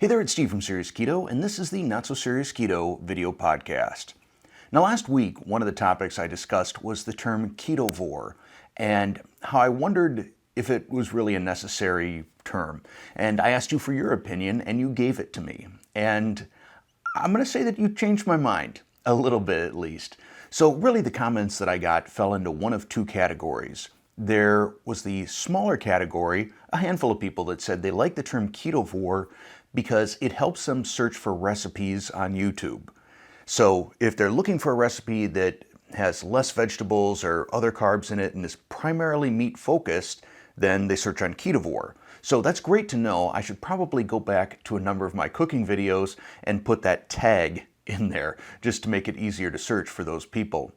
Hey there, it's Steve from Serious Keto, and this is the Not So Serious Keto video podcast. Now, last week, one of the topics I discussed was the term ketovore, and how I wondered if it was really a necessary term. And I asked you for your opinion, and you gave it to me. And I'm going to say that you changed my mind, a little bit at least. So really, the comments that I got fell into one of two categories. There was the smaller category, a handful of people that said they like the term ketovore because it helps them search for recipes on YouTube. So if they're looking for a recipe that has less vegetables or other carbs in it and is primarily meat focused, then they search on ketovore. So that's great to know. I should probably go back to a number of my cooking videos and put that tag in there just to make it easier to search for those people.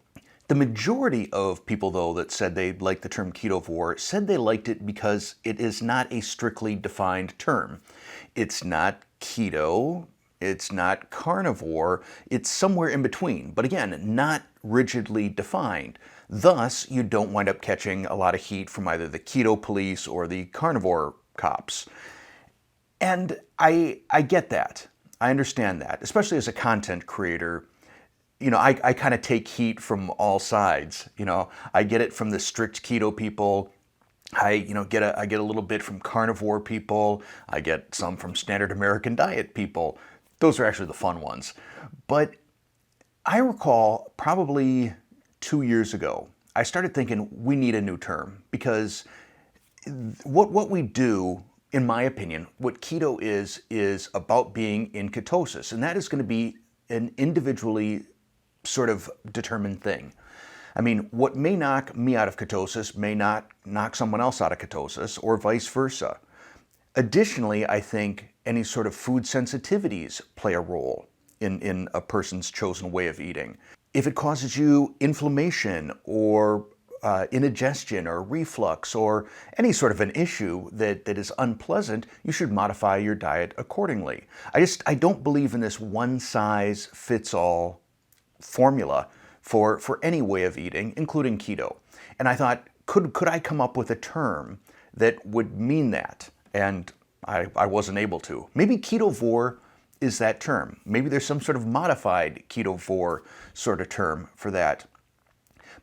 The majority of people, though, that said they liked the term ketovore said they liked it because it is not a strictly defined term. It's not keto, it's not carnivore, it's somewhere in between, but again, not rigidly defined. Thus, you don't wind up catching a lot of heat from either the keto police or the carnivore cops. And I get that. I understand that, especially as a content creator. I kind of take heat from all sides. I get it from the strict keto people. I get a little bit from carnivore people. I get some from standard American diet people. Those are actually the fun ones. But I recall probably 2 years ago, I started thinking we need a new term because what we do, in my opinion, what keto is about being in ketosis, and that is going to be an individually sort of determined thing. I mean, what may knock me out of ketosis may not knock someone else out of ketosis, or vice versa. Additionally, I think any sort of food sensitivities play a role in a person's chosen way of eating. If it causes you inflammation or indigestion or reflux or any sort of an issue that is unpleasant, you should modify your diet accordingly. I don't believe in this one-size-fits-all formula for any way of eating, including keto. And I thought, could I come up with a term that would mean that? And I wasn't able to. Maybe ketovore is that term. Maybe there's some sort of modified ketovore sort of term for that.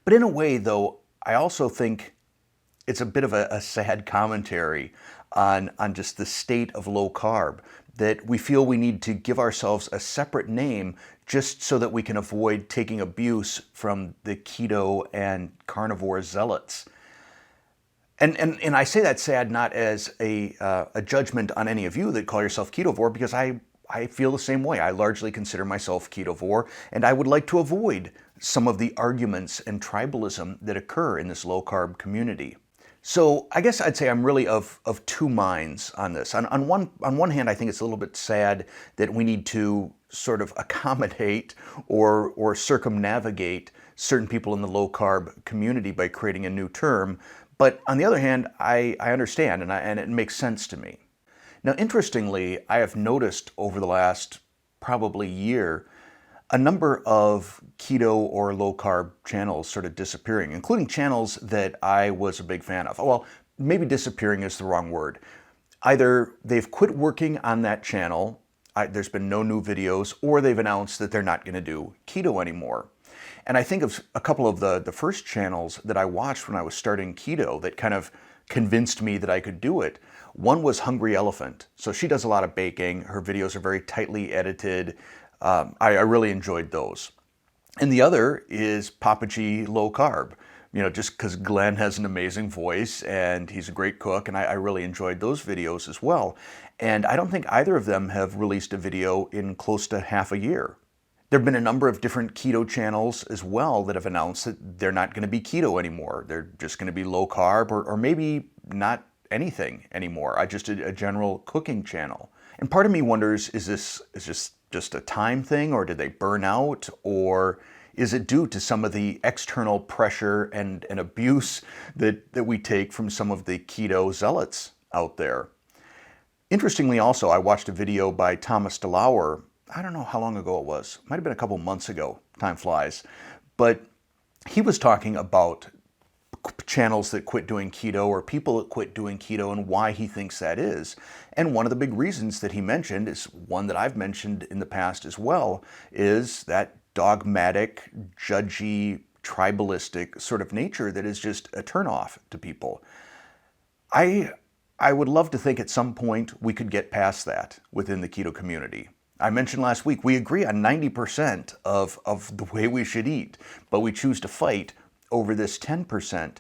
But in a way, though, I also think it's a bit of a sad commentary on just the state of low carb, that we feel we need to give ourselves a separate name just so that we can avoid taking abuse from the keto and carnivore zealots. And I say that sad not as a judgment on any of you that call yourself ketovore, because I feel the same way. I largely consider myself ketovore, and I would like to avoid some of the arguments and tribalism that occur in this low-carb community. So I guess I'd say I'm really of two minds on this. On one hand, I think it's a little bit sad that we need to sort of accommodate or circumnavigate certain people in the low-carb community by creating a new term. But on the other hand, I understand, and it makes sense to me. Now, interestingly, I have noticed over the last probably year a number of keto or low-carb channels sort of disappearing, including channels that I was a big fan of. Well, maybe disappearing is the wrong word. Either they've quit working on that channel, there's been no new videos, or they've announced that they're not going to do keto anymore. And I think of a couple of the first channels that I watched when I was starting keto that kind of convinced me that I could do it. One was Hungry Elephant. So she does a lot of baking. Her videos are very tightly edited. I really enjoyed those. And the other is Papa G Low Carb, just because Glenn has an amazing voice and he's a great cook, and I really enjoyed those videos as well. And I don't think either of them have released a video in close to half a year. There have been a number of different keto channels as well that have announced that they're not going to be keto anymore. They're just going to be low carb or maybe not anything anymore. Just a general cooking channel. And part of me wonders, is this just a time thing, or did they burn out, or is it due to some of the external pressure and abuse that we take from some of the keto zealots out there? Interestingly also, I watched a video by Thomas DeLauer. I don't know how long ago it was. Might have been a couple months ago. Time flies. But he was talking about channels that quit doing keto or people that quit doing keto and why he thinks that is. And one of the big reasons that he mentioned is one that I've mentioned in the past as well, is that dogmatic, judgy, tribalistic sort of nature that is just a turnoff to people. I would love to think at some point we could get past that within the keto community. I mentioned last week, we agree on 90% of the way we should eat, but we choose to fight over this 10%.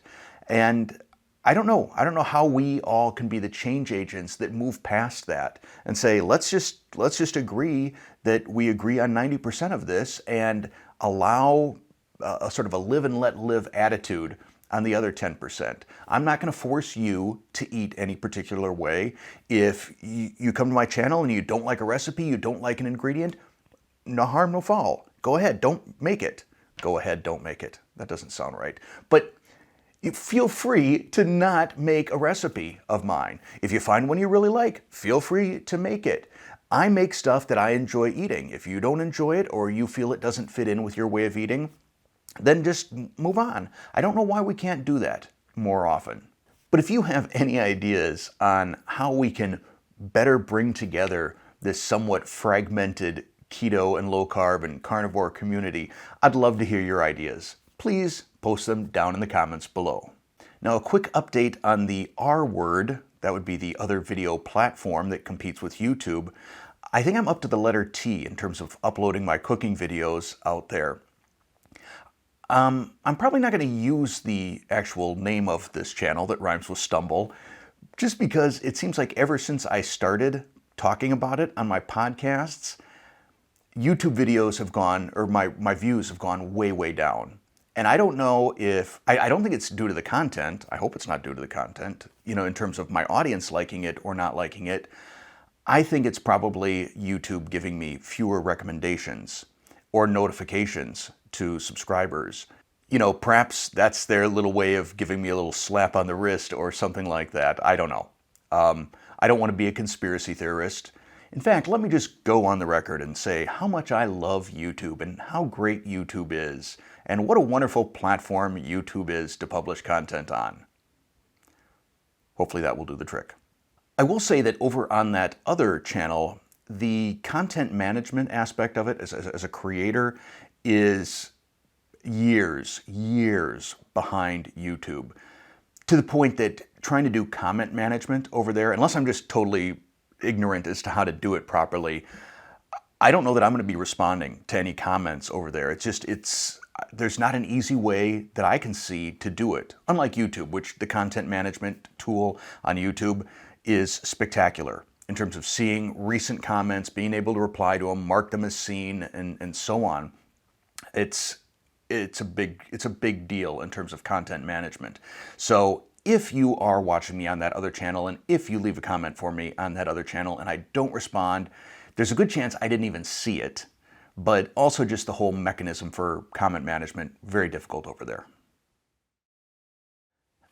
And I don't know how we all can be the change agents that move past that and say, let's just agree that we agree on 90% of this and allow a sort of a live and let live attitude on the other 10%. I'm not going to force you to eat any particular way. If you come to my channel and you don't like a recipe, you don't like an ingredient, no harm, no foul. Go ahead, don't make it. Go ahead, don't make it. That doesn't sound right. But feel free to not make a recipe of mine. If you find one you really like, feel free to make it. I make stuff that I enjoy eating. If you don't enjoy it or you feel it doesn't fit in with your way of eating, then just move on. I don't know why we can't do that more often. But if you have any ideas on how we can better bring together this somewhat fragmented keto and low carb and carnivore community, I'd love to hear your ideas. Please post them down in the comments below. Now, a quick update on the R word, that would be the other video platform that competes with YouTube. I think I'm up to the letter T in terms of uploading my cooking videos out there. I'm probably not going to use the actual name of this channel that rhymes with stumble, just because it seems like ever since I started talking about it on my podcasts, YouTube videos have gone, or my views have gone way, way down. And I don't know if, I don't think it's due to the content. I hope it's not due to the content, in terms of my audience liking it or not liking it. I think it's probably YouTube giving me fewer recommendations or notifications to subscribers. Perhaps that's their little way of giving me a little slap on the wrist or something like that. I don't know. I don't want to be a conspiracy theorist. In fact, let me just go on the record and say how much I love YouTube and how great YouTube is, and what a wonderful platform YouTube is to publish content on. Hopefully that will do the trick. I will say that over on that other channel, the content management aspect of it as a creator is years behind YouTube, to the point that trying to do comment management over there, unless I'm just totally ignorant as to how to do it properly, I don't know that I'm going to be responding to any comments over there. There's not an easy way that I can see to do it. Unlike YouTube, which the content management tool on YouTube is spectacular in terms of seeing recent comments, being able to reply to them, mark them as seen, and so on. It's a big deal in terms of content management. So if you are watching me on that other channel, and if you leave a comment for me on that other channel and I don't respond, there's a good chance I didn't even see it. But also just the whole mechanism for comment management, very difficult over there.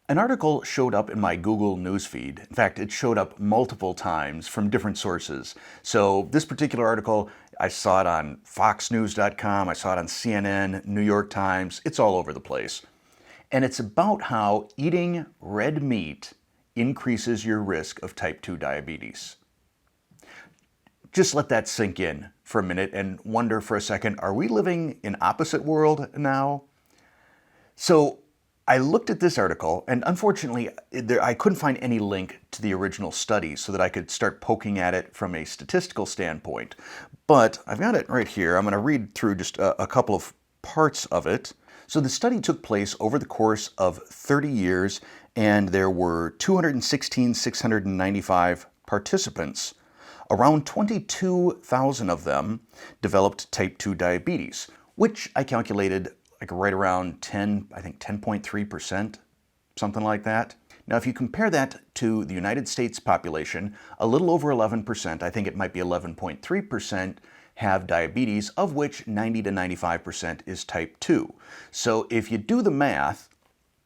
An article showed up in my Google newsfeed. In fact, it showed up multiple times from different sources. So this particular article, I saw it on foxnews.com, I saw it on CNN, New York Times, it's all over the place. And it's about how eating red meat increases your risk of type 2 diabetes. Just let that sink in for a minute and wonder for a second, are we living in opposite world now? So I looked at this article, and unfortunately, I couldn't find any link to the original study so that I could start poking at it from a statistical standpoint. But I've got it right here. I'm going to read through just a couple of parts of it. So the study took place over the course of 30 years, and there were 216,695 participants. Around 22,000 of them developed type 2 diabetes, which I calculated like right around 10.3%, something like that. Now, if you compare that to the United States population, a little over 11%, I think it might be 11.3%, have diabetes, of which 90 to 95% is type 2. So if you do the math,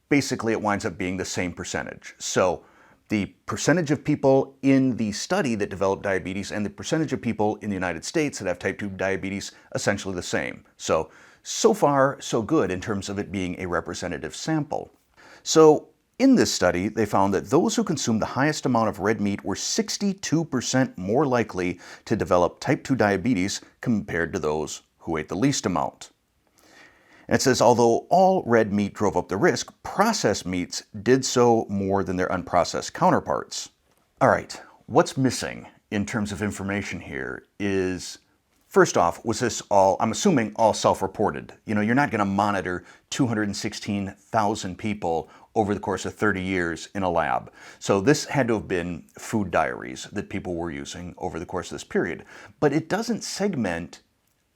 basically it winds up being the same percentage. So the percentage of people in the study that develop diabetes and the percentage of people in the United States that have type 2 diabetes, essentially the same. So far, so good in terms of it being a representative sample. So in this study, they found that those who consumed the highest amount of red meat were 62% more likely to develop type 2 diabetes compared to those who ate the least amount. And it says, although all red meat drove up the risk, processed meats did so more than their unprocessed counterparts. All right, what's missing in terms of information here is, first off, was this all, I'm assuming, all self-reported? You know, you're not going to monitor 216,000 people over the course of 30 years in a lab. So this had to have been food diaries that people were using over the course of this period. But it doesn't segment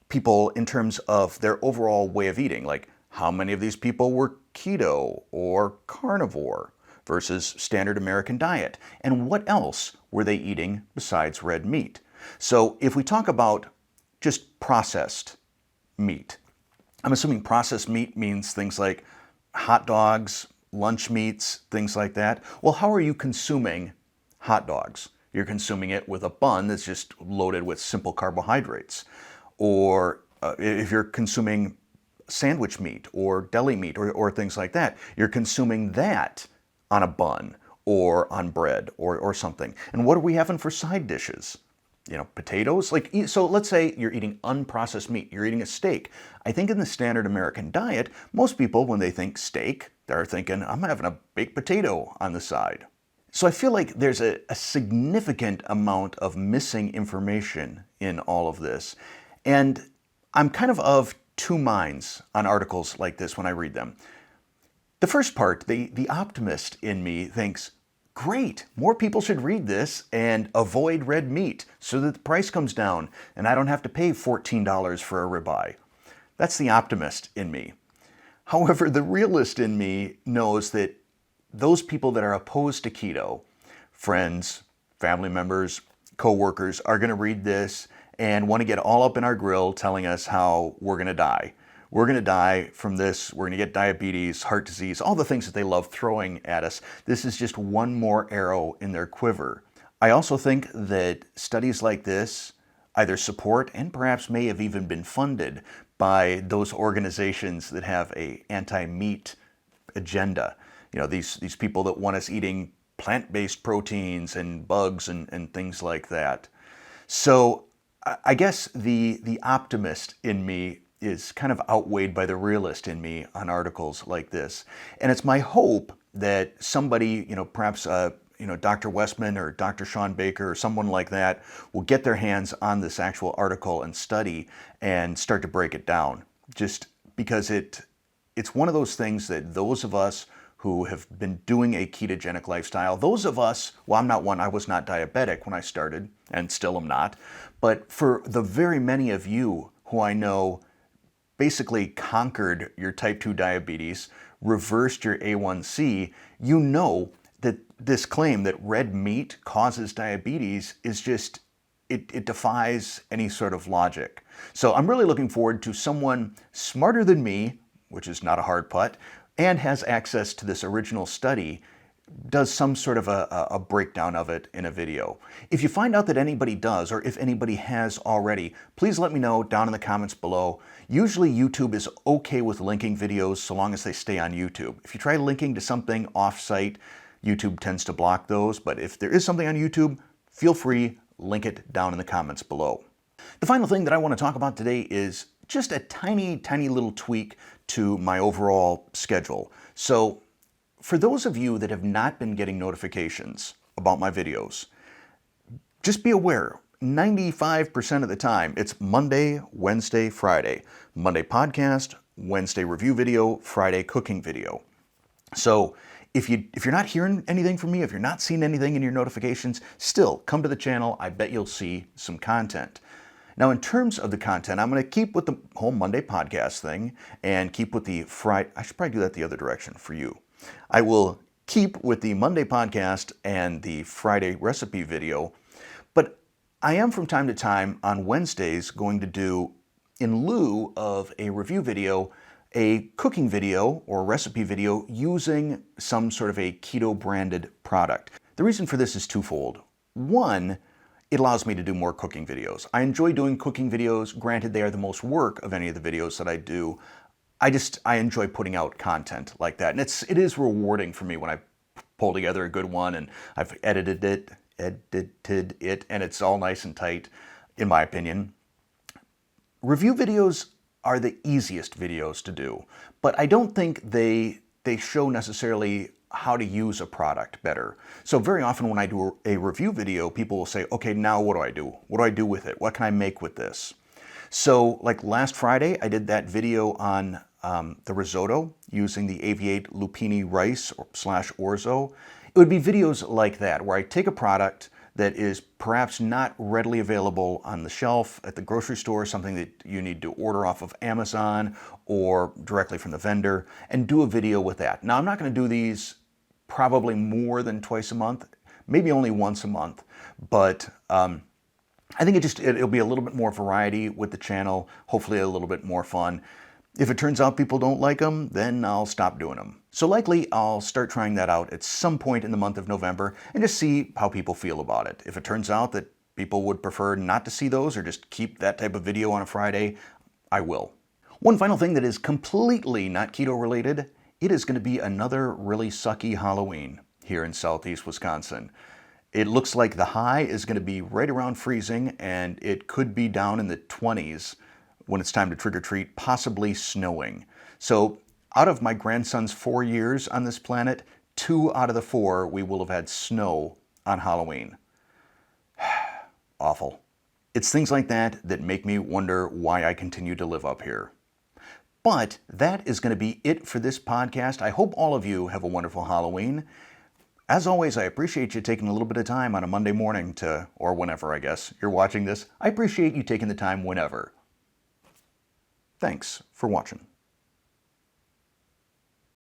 people in terms of their overall way of eating, like how many of these people were keto or carnivore versus standard American diet, and what else were they eating besides red meat. So if we talk about just processed meat, I'm assuming processed meat means things like hot dogs, lunch meats, things like that. Well, how are you consuming hot dogs? You're consuming it with a bun that's just loaded with simple carbohydrates. Or if you're consuming sandwich meat or deli meat or things like that, you're consuming that on a bun or on bread or something. And what are we having for side dishes? You know, potatoes? So let's say you're eating unprocessed meat, you're eating a steak. I think in the standard American diet, most people, when they think steak, they're thinking, I'm having a baked potato on the side. So I feel like there's a significant amount of missing information in all of this. And I'm kind of two minds on articles like this when I read them. The first part, the optimist in me thinks, great, more people should read this and avoid red meat so that the price comes down and I don't have to pay $14 for a ribeye. That's the optimist in me. However, the realist in me knows that those people that are opposed to keto, friends, family members, co-workers, are going to read this and want to get all up in our grill telling us how we're going to die. We're going to die from this, we're going to get diabetes, heart disease, all the things that they love throwing at us. This is just one more arrow in their quiver. I also think that studies like this either support and perhaps may have even been funded by those organizations that have an anti-meat agenda. You know, these people that want us eating plant-based proteins and bugs and things like that. So I guess the optimist in me is kind of outweighed by the realist in me on articles like this. And it's my hope that somebody, perhaps Dr. Westman or Dr. Sean Baker or someone like that will get their hands on this actual article and study and start to break it down. Just because it's one of those things that those of us who have been doing a ketogenic lifestyle, those of us, well, I'm not one, I was not diabetic when I started and still am not, but for the very many of you who I know basically conquered your type 2 diabetes, reversed your A1C, you know that this claim that red meat causes diabetes is just, it defies any sort of logic. So I'm really looking forward to someone smarter than me, which is not a hard putt, and has access to this original study, does some sort of a breakdown of it in a video. If you find out that anybody does, or if anybody has already, please let me know down in the comments below. Usually YouTube is okay with linking videos so long as they stay on YouTube. If you try linking to something off-site, YouTube tends to block those, but if there is something on YouTube, feel free, link it down in the comments below. The final thing that I want to talk about today is just a tiny, tiny little tweak to my overall schedule. So for those of you that have not been getting notifications about my videos, just be aware, 95% of the time, it's Monday, Wednesday, Friday. Monday podcast, Wednesday review video, Friday cooking video. So if you're not hearing anything from me, if you're not seeing anything in your notifications, still come to the channel. I bet you'll see some content. Now, in terms of the content, I'm going to keep with the whole Monday podcast thing and keep with the Friday. I should probably do that the other direction for you. I will keep with the Monday podcast and the Friday recipe video, but I am from time to time on Wednesdays going to do, in lieu of a review video, a cooking video or recipe video using some sort of a keto branded product. The reason for this is twofold. One, it allows me to do more cooking videos. I enjoy doing cooking videos. Granted, they are the most work of any of the videos that I do. I enjoy putting out content like that. And it is rewarding for me when I pull together a good one and I've edited it, and it's all nice and tight, in my opinion. Review videos are the easiest videos to do, but I don't think they show necessarily how to use a product better. So very often when I do a review video, people will say, okay, now what do I do? What do I do with it? What can I make with this? So like last Friday, I did that video on the risotto using the Aviate Lupini rice / orzo. It would be videos like that where I take a product that is perhaps not readily available on the shelf at the grocery store, something that you need to order off of Amazon or directly from the vendor, and do a video with that. Now, I'm not going to do these probably more than twice a month, maybe only once a month, but I think it'll be a little bit more variety with the channel, hopefully a little bit more fun. If it turns out people don't like them, then I'll stop doing them. So likely I'll start trying that out at some point in the month of November and just see how people feel about it. If it turns out that people would prefer not to see those or just keep that type of video on a Friday, I will. One final thing that is completely not keto related, it is going to be another really sucky Halloween here in southeast Wisconsin. It looks like the high is going to be right around freezing, and it could be down in the 20s when it's time to trick or treat, possibly snowing. So out of my grandson's 4 years on this planet, 2 out of the 4 we will have had snow on Halloween. Awful. It's things like that that make me wonder why I continue to live up here. But that is going to be it for this podcast. I hope all of you have a wonderful Halloween. As always, I appreciate you taking a little bit of time on a Monday morning or whenever, I guess, you're watching this. I appreciate you taking the time whenever. Thanks for watching.